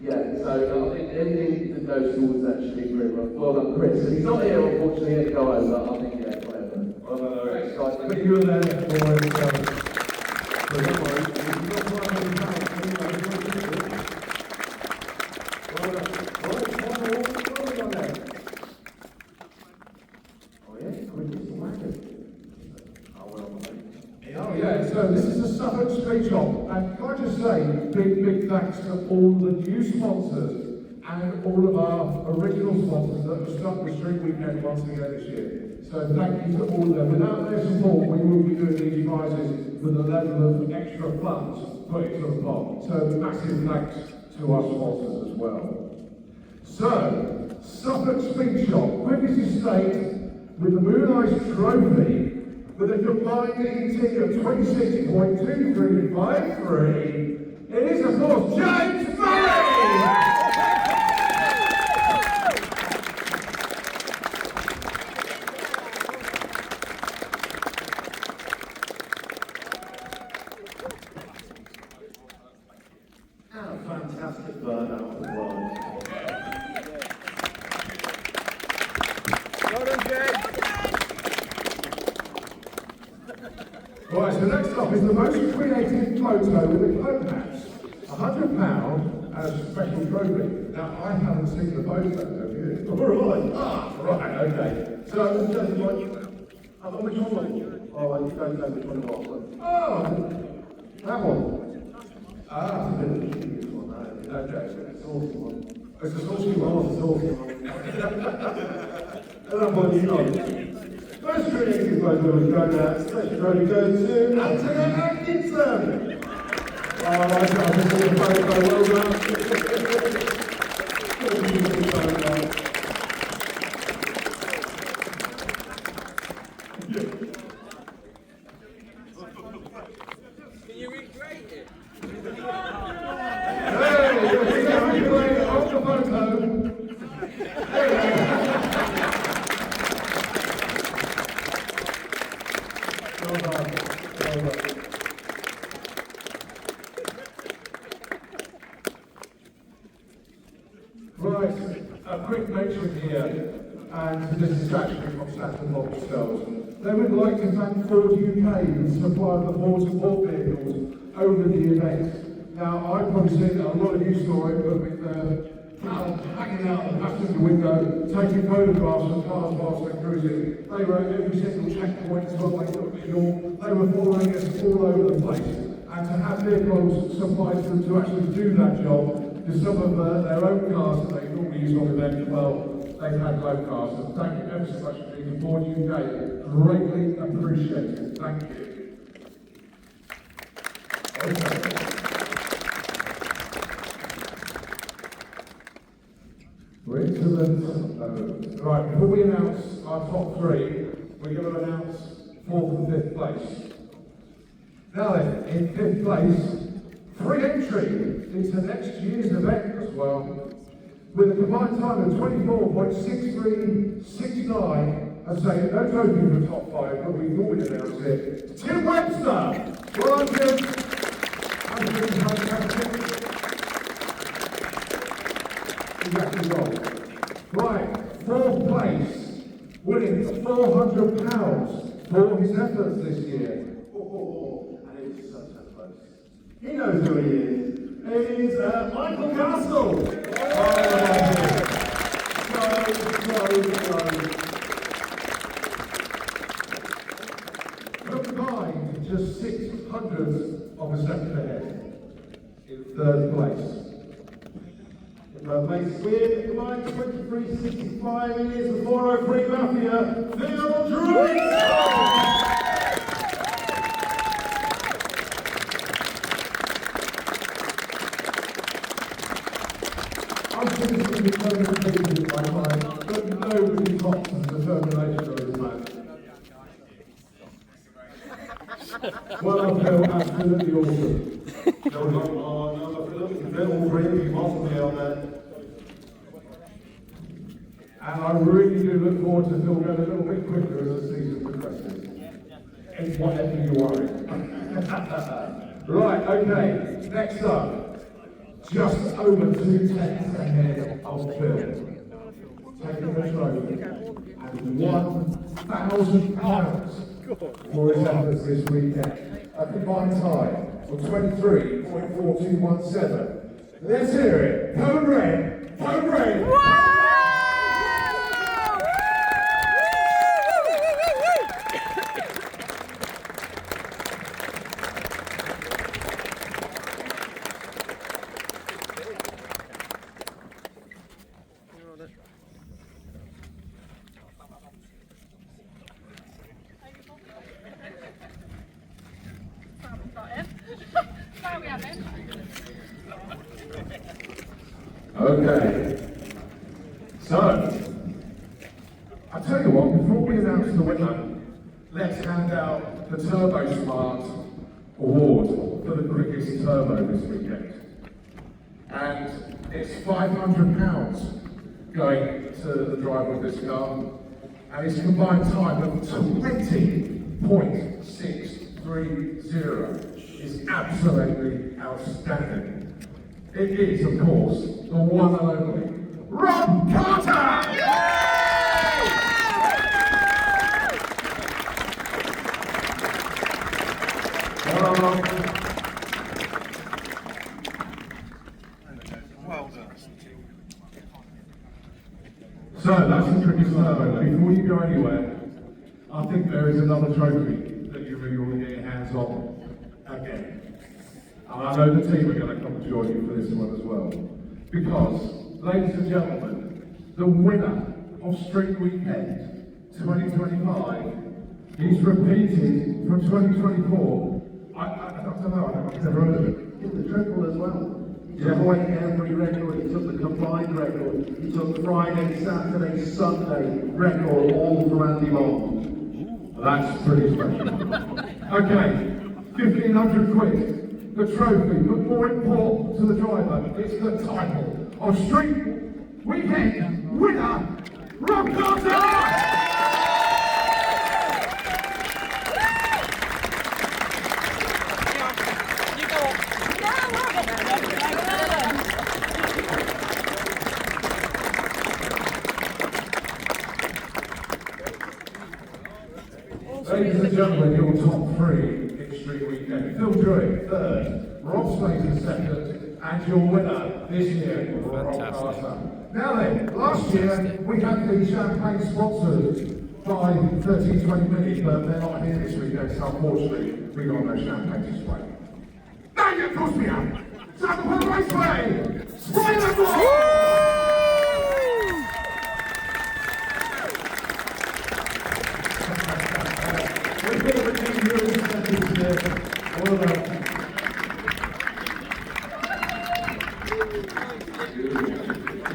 Yeah, so I think anything that goes towards that should be great. Well done, Chris. And he's not here, unfortunately, at the guys, but I think, yeah, whatever. Well done, thanks, guys. Thank you there for Oh yeah, so this is the Suffolk Street Shop. And can I just say, big thanks to all the new sponsors and all of our original sponsors that have stuck with Street Weekend once again this year. So thank you to all of them. Without their support, we wouldn't be doing these prizes with the level of extra funds put into the pot. So massive thanks to our sponsors as well. So, Suffolk Speed Shop, quickest estate with the Moonlight Trophy with a combined ET of 26.2353. It is, of course, James Murray! Fantastic burnout as well. Well done, Jay. Right, so next up is the most creative photo with a cone hat. £100 and a special trophy. Now, I haven't seen the photo, have you? All right. Right, okay. So, just like, which one? Oh, you don't know which one it was. Oh, That one. ah, Okay. saucy one. It's a saucy Oh, one. the saucy one. And that one you know. Most creative photo was going out. Let's try to go to Anthony Atkinson. Oh, I just saw the photo, well done. Can you recreate it? Hey, recreate on the photo. Well done. Well done. Right, a quick mention here, and this is actually from Saturn themselves. They would like to thank Ford UK, who supplied the Ford support vehicles over the event. Now, I've probably seen a lot of you saw it, but with Cal hanging out the passenger window, taking photographs of cars whilst they're cruising. They were at every single checkpoint as well, they took New York. They were following us all over the place. And to have vehicles supplied to them to actually do that job, because some of their own cars that they normally use on events, well, they've had low cars. So thank you ever so much for being aboard UK. Greatly appreciated. Thank you. Okay. We're into the right, before we announce our top three, we're going to announce 4th and 5th place. Now then, in 5th place, free entry into next year's event as well, with a combined time of 24.6369. I'd say no trophy for top 5, but we thought we'd announce it. Tim Webster! Well done, Tim. Absolutely fantastic. Exactly right. Right, 4th place, winning £400 for his efforts this year. And it's such a close. He knows who he is. It is Michael Castle. So close. Combined, just 600ths of a second ahead in 3rd place. Place with combined 23.65. It is the 403 Mafia, Phil Drake. I've seen some determination in my life, but nobody tops the determination of this man. Well, I feel absolutely awesome. No, Phil really possibly on there. And I really do look forward to Phil going a little bit quicker as the season progresses. In whatever you are in. Right, okay, next up. Just over 2 tenths ahead of Phil. Taking the trophy. And £1,000 for his efforts this weekend. A combined time of 23.4217. Let's hear it. Code Red! Code Red! Okay. So, I tell you what, before we announce the winner, let's hand out the Turbo Smart Award for the quickest turbo this weekend. And it's £500 going to the driver of this car, and his combined time of 20.630 is absolutely outstanding. It is, of course, the one and only Rob Carter! So that's the quickest turbo. Before you go anywhere, I think there is another trophy that you really want to get your hands on again. And I know the team are going to come join you for this one as well. Because, ladies and gentlemen, the winner of Street Weekend 2025 is repeated from 2024. I don't know, I've never heard of it. Did the triple as well. He took away every record, he took the combined record, he took Friday, Saturday, Sunday record, all from Andy Long. That's pretty special. Okay, 1,500 quid, the trophy, but more important to the driver, it's the title of Street Weekend winner, Rob Carter! Ladies and gentlemen, your top three in Street Weekend. Phil Druitt, third, Rob Slater, second, and your winner this year, Rob Carter. Now then, last year we had the champagne sponsored by 1320 Minutes, but they're not here this weekend, so unfortunately we got no champagne display. Now you cross me out! Jump on the raceway! Spray the ball!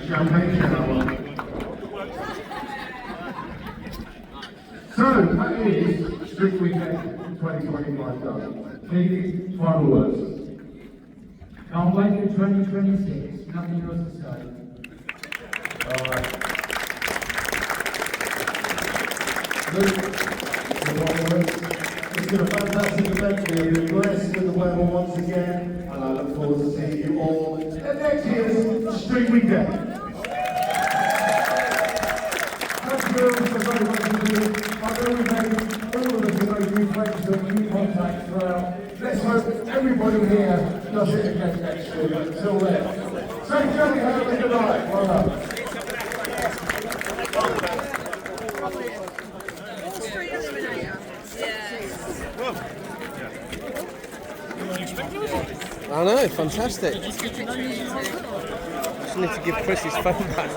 Champagne shower. So that is Street Weekend 2025 done. Keith, final words. Can't wait for 2026. Nothing else to say. Alright. Luke, final words. It's been a fantastic event. We have been blessed with the weather once again, and I look forward to seeing you all at next year's Street Weekend. Thank you all so very much indeed. I know we made all of us a very new friends and new contacts throughout. Let's hope everybody here does it again next year. But until then, safe journey home and good night. Well done. I know, fantastic. Just need to give Chris his phone back.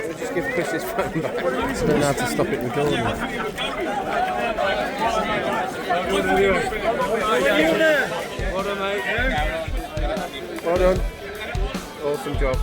We'll just give Chris his phone back. I don't know how to stop it recording. Well done, mate. Well done. Awesome job.